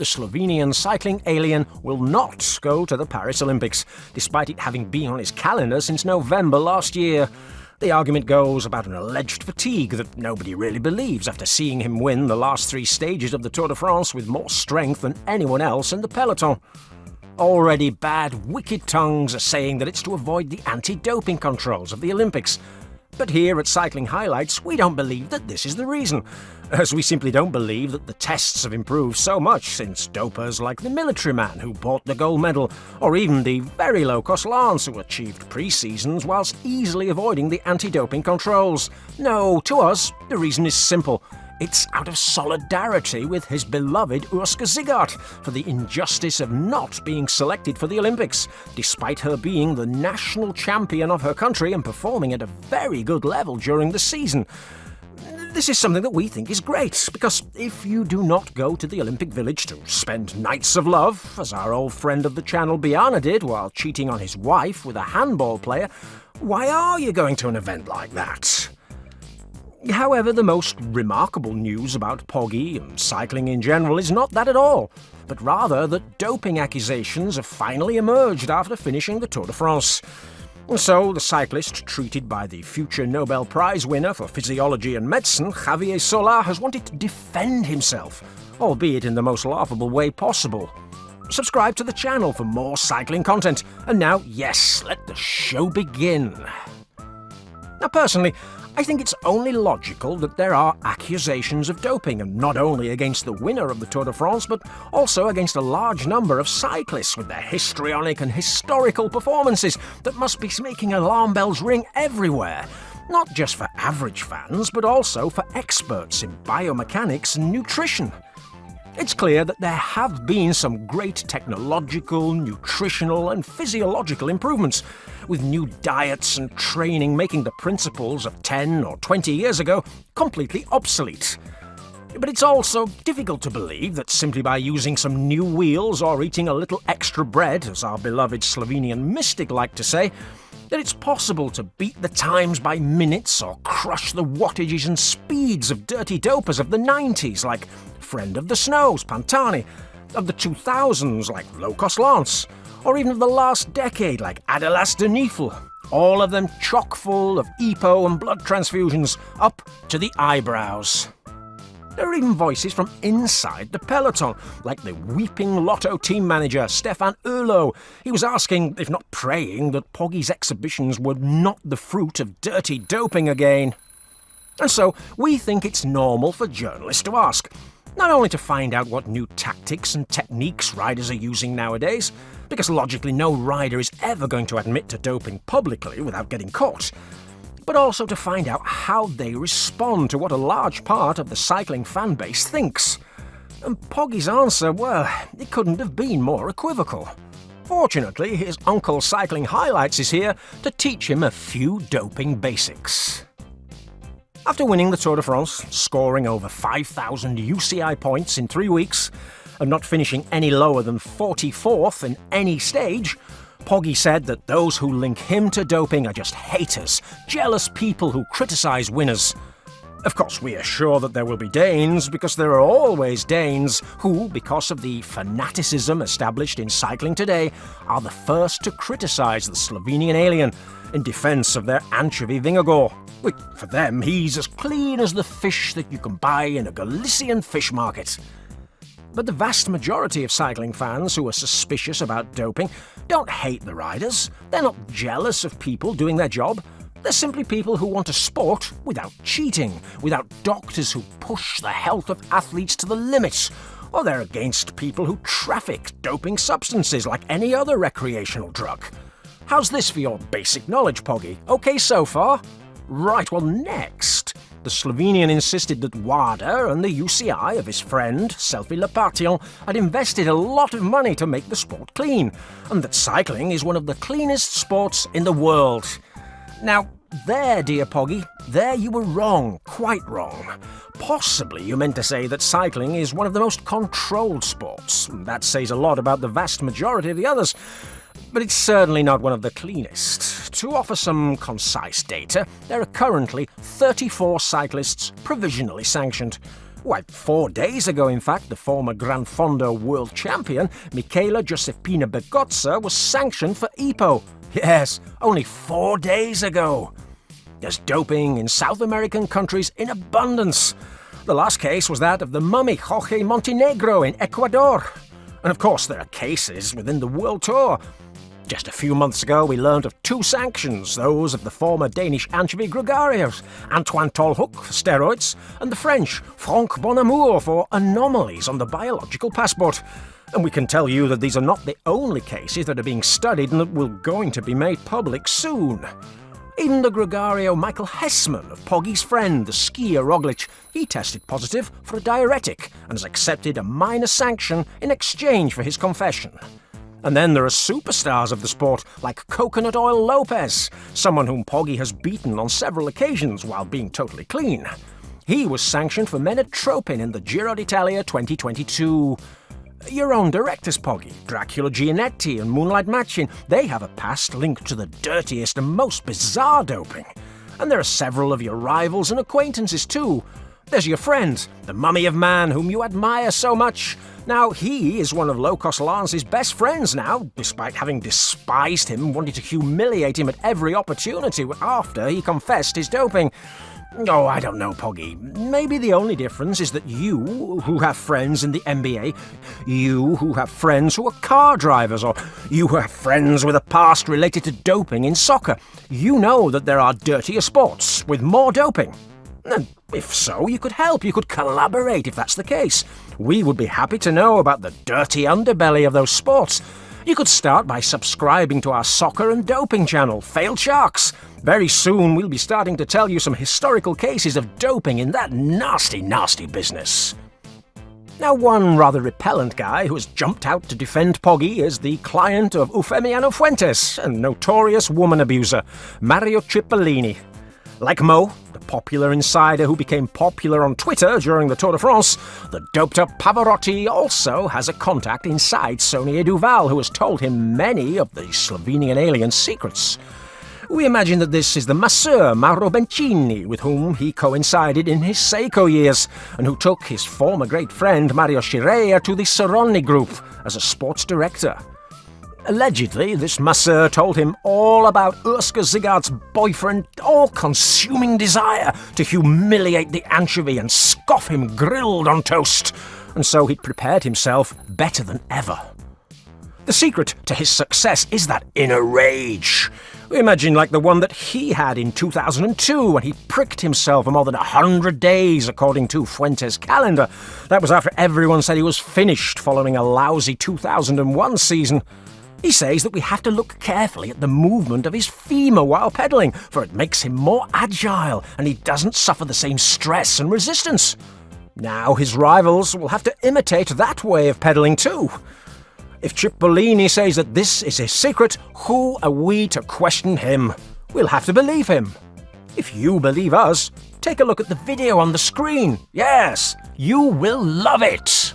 the Slovenian cycling alien will not go to the Paris Olympics, despite it having been on his calendar since November last year. The argument goes about an alleged fatigue that nobody really believes after seeing him win the last 3 stages of the Tour de France with more strength than anyone else in the peloton. Already bad, wicked tongues are saying that it's to avoid the anti-doping controls of the Olympics. But here at Cycling Highlights, we don't believe that this is the reason, as we simply don't believe that the tests have improved so much since dopers like the military man who bought the gold medal, or even the very low-cost Lance who achieved pre-seasons whilst easily avoiding the anti-doping controls. No, to us, the reason is simple. It's out of solidarity with his beloved Urska Zigart for the injustice of not being selected for the Olympics, despite her being the national champion of her country and performing at a very good level during the season. This is something that we think is great, because if you do not go to the Olympic Village to spend nights of love, as our old friend of the channel Biana did while cheating on his wife with a handball player, why are you going to an event like that? However, the most remarkable news about Poggi and cycling in general is not that at all, but rather that doping accusations have finally emerged after finishing the Tour de France. So, the cyclist, treated by the future Nobel Prize winner for physiology and medicine, Javier Solá, has wanted to defend himself, albeit in the most laughable way possible. Subscribe to the channel for more cycling content, and now, yes, let the show begin. Now, personally, I think it's only logical that there are accusations of doping, and not only against the winner of the Tour de France, but also against a large number of cyclists with their histrionic and historical performances that must be making alarm bells ring everywhere. Not just for average fans, but also for experts in biomechanics and nutrition. It's clear that there have been some great technological, nutritional and physiological improvements, with new diets and training making the principles of 10 or 20 years ago completely obsolete. But it's also difficult to believe that simply by using some new wheels or eating a little extra bread, as our beloved Slovenian mystic liked to say, that it's possible to beat the times by minutes or crush the wattages and speeds of dirty dopers of the 90s like Friend of the Snows, Pantani, of the 2000s like Low-Cost Lance, or even of the last decade like Adelas de Nifl, all of them chock full of EPO and blood transfusions up to the eyebrows. There are even voices from inside the peloton, like the weeping Lotto team manager Stefan Oehlo. He was asking, if not praying, that Poggi's exhibitions were not the fruit of dirty doping again. And so, we think it's normal for journalists to ask, not only to find out what new tactics and techniques riders are using nowadays, because logically no rider is ever going to admit to doping publicly without getting caught, but also to find out how they respond to what a large part of the cycling fan base thinks. And Poggi's answer, well, it couldn't have been more equivocal. Fortunately, his uncle Cycling Highlights is here to teach him a few doping basics. After winning the Tour de France, scoring over 5,000 UCI points in 3 weeks, and not finishing any lower than 44th in any stage, Poggi said that those who link him to doping are just haters, jealous people who criticise winners. Of course, we are sure that there will be Danes, because there are always Danes who, because of the fanaticism established in cycling today, are the first to criticise the Slovenian alien in defence of their anchovy Vingegaard, which, for them, he's as clean as the fish that you can buy in a Galician fish market. But the vast majority of cycling fans who are suspicious about doping don't hate the riders. They're not jealous of people doing their job. They're simply people who want a sport without cheating, without doctors who push the health of athletes to the limit, or they're against people who traffic doping substances like any other recreational drug. How's this for your basic knowledge, Poggi? Okay so far? Right, well next, the Slovenian insisted that WADA and the UCI of his friend, Selfie Lepation, had invested a lot of money to make the sport clean, and that cycling is one of the cleanest sports in the world. Now, there, dear Poggi, there you were wrong, quite wrong. Possibly you meant to say that cycling is one of the most controlled sports. That says a lot about the vast majority of the others. But it's certainly not one of the cleanest. To offer some concise data, there are currently 34 cyclists provisionally sanctioned. Why, 4 days ago, in fact, the former Gran Fondo world champion, Michela Giuseppina Begozza, was sanctioned for EPO. Yes, only 4 days ago. There's doping in South American countries in abundance. The last case was that of the mummy Jorge Montenegro in Ecuador. And of course, there are cases within the World Tour. Just a few months ago, we learned of 2 sanctions, those of the former Danish anchovy gregarious, Antoine Tolhoek for steroids, and the French Franck Bonamour for anomalies on the biological passport. And we can tell you that these are not the only cases that are being studied and that will going to be made public soon. Even the gregario Michael Hessman of Poggy's friend, the skier Roglic, he tested positive for a diuretic and has accepted a minor sanction in exchange for his confession. And then there are superstars of the sport, like Coconut Oil Lopez, someone whom Poggy has beaten on several occasions while being totally clean. He was sanctioned for menotropin in the Giro d'Italia 2022. Your own directors, Poggy, Dracula Gianetti and Moonlight Machin, they have a past linked to the dirtiest and most bizarre doping. And there are several of your rivals and acquaintances too. There's your friend, the Mummy of Man, whom you admire so much. Now, he is one of Locos Lance's best friends now, despite having despised him and wanting to humiliate him at every opportunity after he confessed his doping. Oh, I don't know, Poggy. Maybe the only difference is that you, who have friends in the NBA, you who have friends who are car drivers, or you who have friends with a past related to doping in soccer, you know that there are dirtier sports with more doping. And if so, you could help, you could collaborate if that's the case. We would be happy to know about the dirty underbelly of those sports. You could start by subscribing to our soccer and doping channel, Failed Sharks. Very soon we'll be starting to tell you some historical cases of doping in that nasty, nasty business. Now, one rather repellent guy who has jumped out to defend Poggy is the client of Eufemiano Fuentes, a notorious woman abuser, Mario Cipollini. Like Mo, the popular insider who became popular on Twitter during the Tour de France, the doped-up Pavarotti also has a contact inside Sonia Duval who has told him many of the Slovenian alien's secrets. We imagine that this is the masseur Mauro Bencini, with whom he coincided in his Seiko years, and who took his former great friend Mario Scirea to the Soronni Group as a sports director. Allegedly, this masseur told him all about Urska Zigard's boyfriend's all-consuming desire to humiliate the anchovy and scoff him grilled on toast, and so he'd prepared himself better than ever. The secret to his success is that inner rage. We imagine like the one that he had in 2002 when he pricked himself for more than 100 days according to Fuentes' calendar. That was after everyone said he was finished following a lousy 2001 season. He says that we have to look carefully at the movement of his femur while pedalling, for it makes him more agile and he doesn't suffer the same stress and resistance. Now his rivals will have to imitate that way of pedalling too. If Cipollini says that this is his secret, who are we to question him? We'll have to believe him. If you believe us, take a look at the video on the screen. Yes, you will love it!